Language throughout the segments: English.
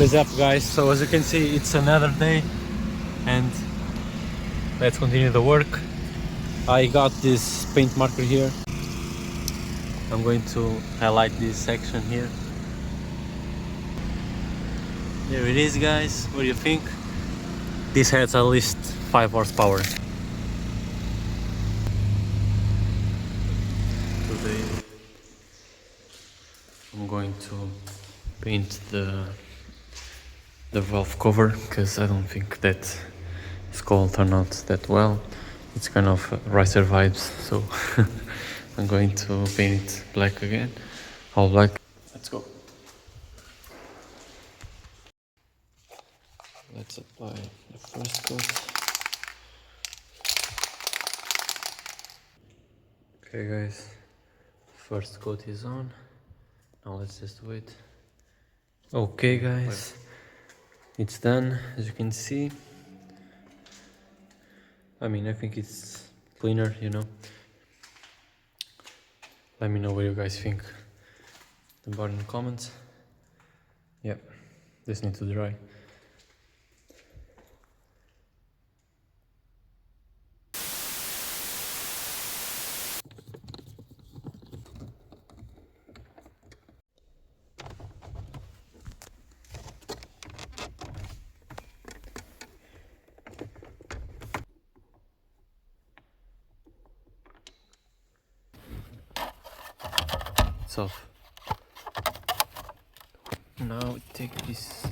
is up, guys? So as you can see, it's another day and let's continue the work. I got this paint marker here. I'm going to highlight this section here. There it is, guys. What do you think? This has at least 5 horsepower. Today I'm going to paint the valve cover because I don't think that skull turned out that well. It's kind of racer vibes, so I'm going to paint it black again, all black. Let's go. Let's apply the first coat. Okay guys, first coat is on. Now let's just wait. Okay guys, it's done, as you can see. I mean, I think it's cleaner, you know. Let me know what you guys think about in the comments. Yep, this needs to dry. It's off. Now take this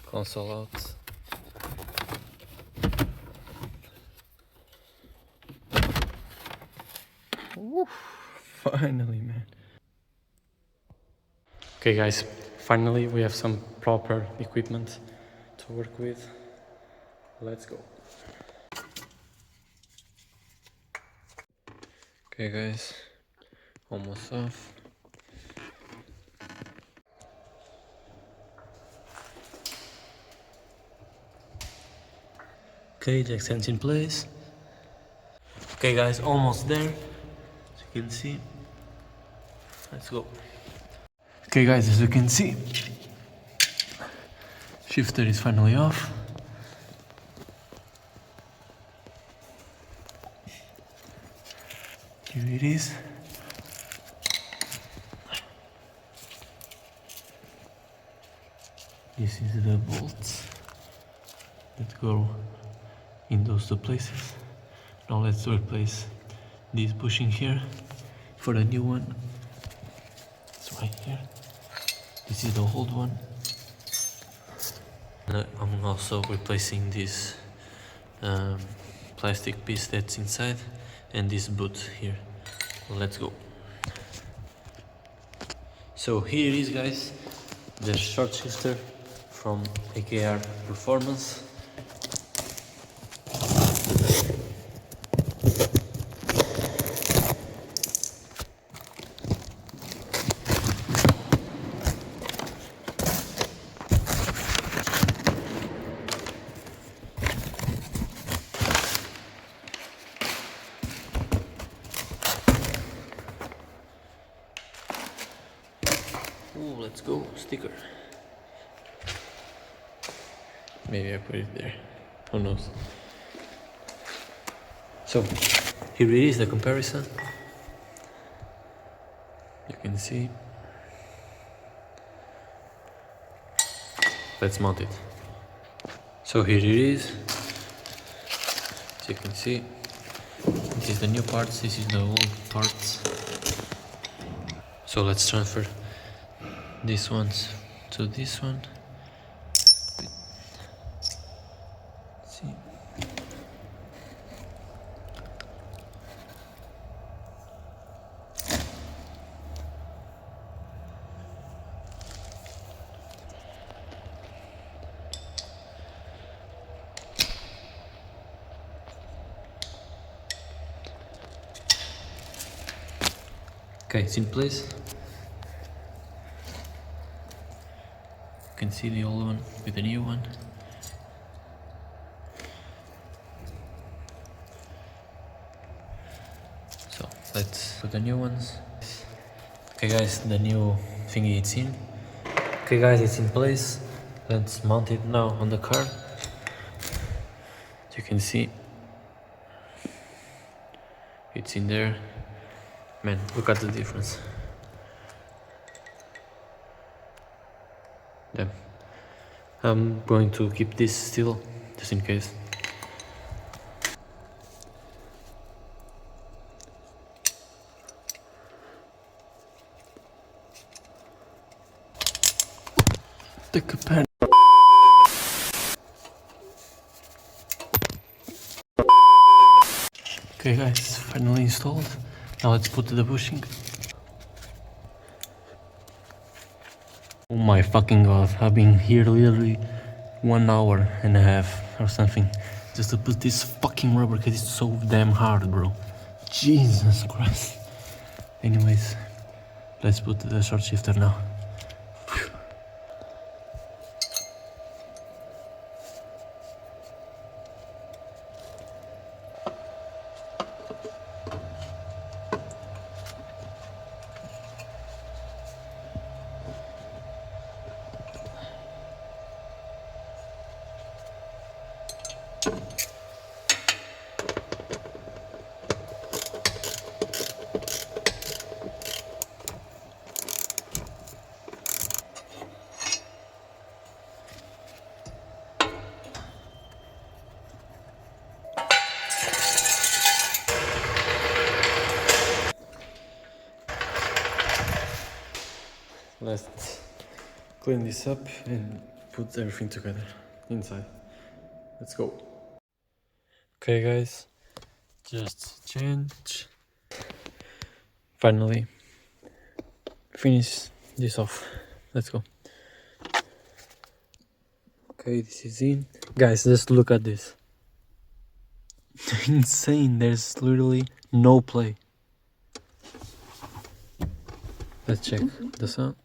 console out. Woo, finally, man. Okay guys, finally we have some proper equipment to work with. Let's go. Okay guys, almost off. Okay, the accent's in place. Okay guys, almost there, as you can see. Let's go. Okay guys, as you can see, shifter is finally off. Here it is. This is the bolts that go in those two places. Now let's replace this bushing here for the new one. It's right here. This is the old one. And I'm also replacing this plastic piece that's inside and this boot here. Let's go. So here it is, guys, the short shifter from AKR Performance. Oh, let's go, sticker. Maybe I put it there, who knows. So, here it is, the comparison. You can see. Let's mount it. So here it is. As you can see, this is the new parts, this is the old parts. So let's transfer these ones to this one. See. Okay, it's in place. You can see the old one with the new one. So let's put the new ones. Okay guys, the new thingy it's in. Okay guys, it's in place. Let's mount it now on the car. As you can see, it's in there. Man, look at the difference. Damn. I'm going to keep this still, just in case. Take a pen. Okay guys, finally installed. Now let's put the bushing. Oh my fucking god, I've been here literally 1 hour and a half or something just to put this fucking rubber because it's so damn hard, bro. Jesus Christ. Anyways, let's put the short shifter now. Let's clean this up and put everything together inside. Let's go. Okay guys, just change. Finally finish this off. Let's go. Okay, this is in. Guys, just look at this. Insane, there's literally no play. Let's check the sound.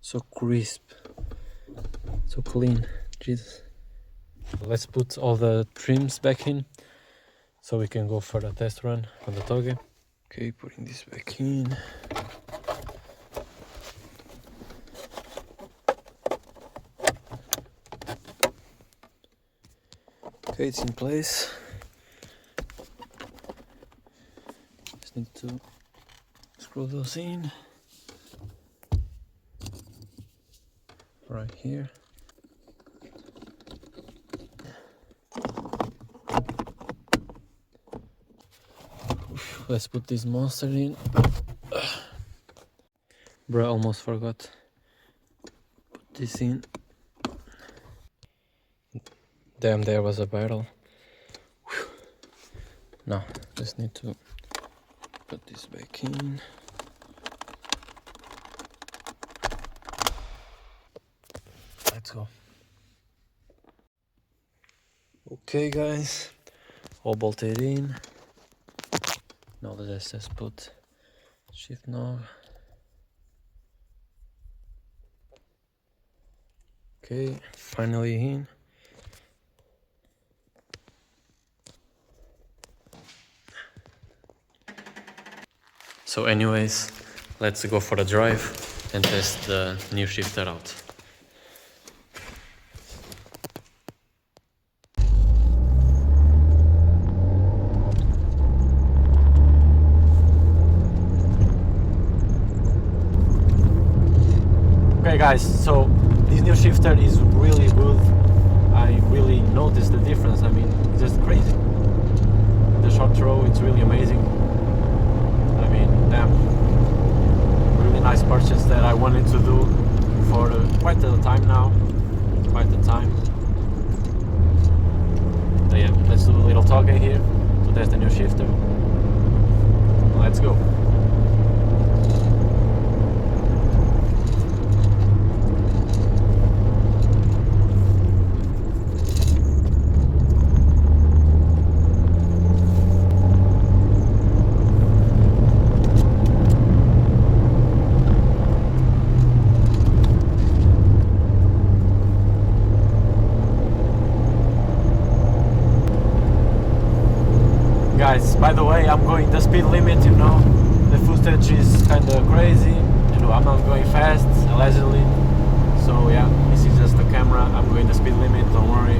So crisp, so clean, Jesus. Let's put all the trims back in so we can go for a test run on the Touge. Okay, putting this back in. Okay, it's in place. Just need to screw those in. Right here. Let's put this monster in. Bro, almost forgot. Put this in. Damn, there was a barrel. Now, just need to put this back in. Let's go. Okay guys, all bolted in. Now let's just put shift knob. Okay, finally in. So anyways, let's go for a drive and test the new shifter out. Okay guys, so this new shifter is really good. I really noticed the difference. I mean, it's just crazy. The short throw, it's really amazing. I mean, damn, really nice purchase that I wanted to do for quite a time now. Quite a time. So yeah, let's do a little Touge here to test the new shifter. Let's go. guys, by the way, I'm going the speed limit, you know. The footage is kind of crazy, you know, I'm not going fast, allegedly. So yeah, this is just the camera, I'm going the speed limit, don't worry.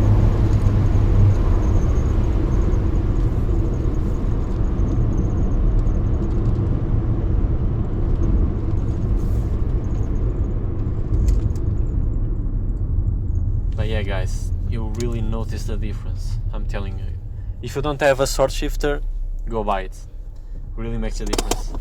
But yeah guys, you really notice the difference, I'm telling you. If you don't have a short shifter, go buy it. Really makes a difference.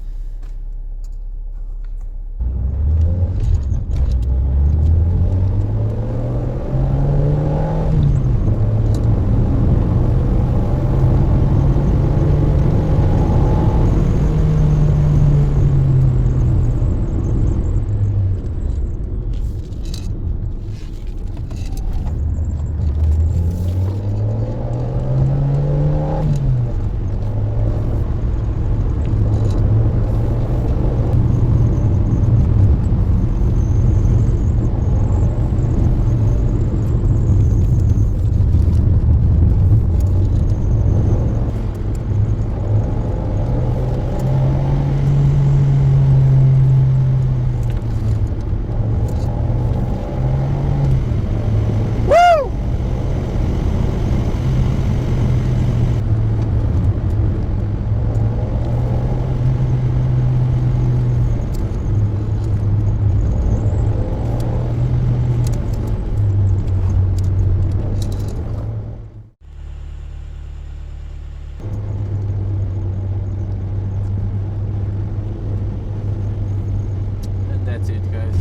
That's it, guys.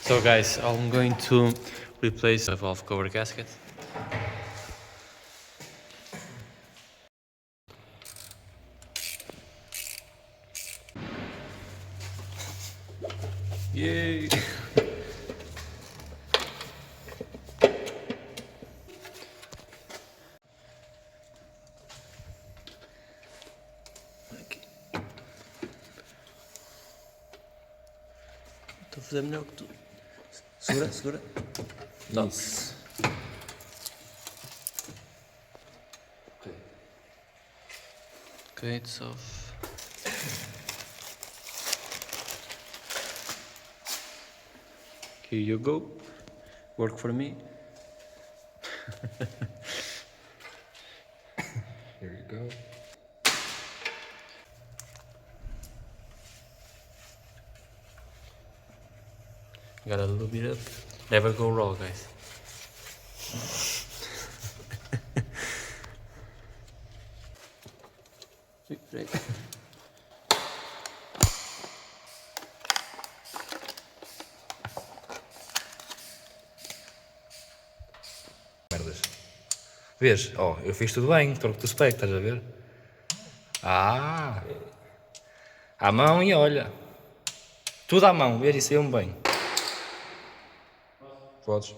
So guys, I'm going to replace the valve cover gasket. Yay! Estou a fazer melhor que tu. Segura, segura. Isso. Okay, it's off. Here you go. Work for me. Here you go. Gotta lube it up. Never go raw, guys. Merdas. Vês? Oh, eu fiz tudo bem, troco do spec, estás a ver? À mão e olha. Tudo à mão, vês? Isso é bem. Podes.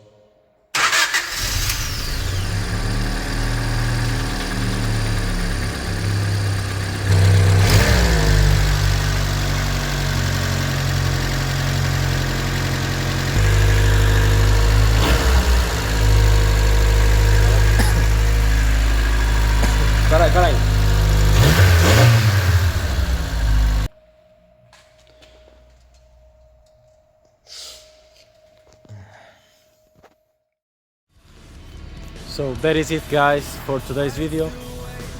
Espera aí. So that is it, guys, for today's video.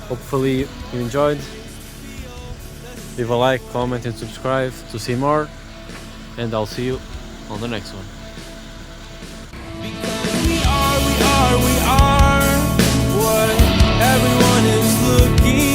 Hopefully you enjoyed. Leave a like, comment and subscribe to see more, and I'll see you on the next one. We are what everyone is looking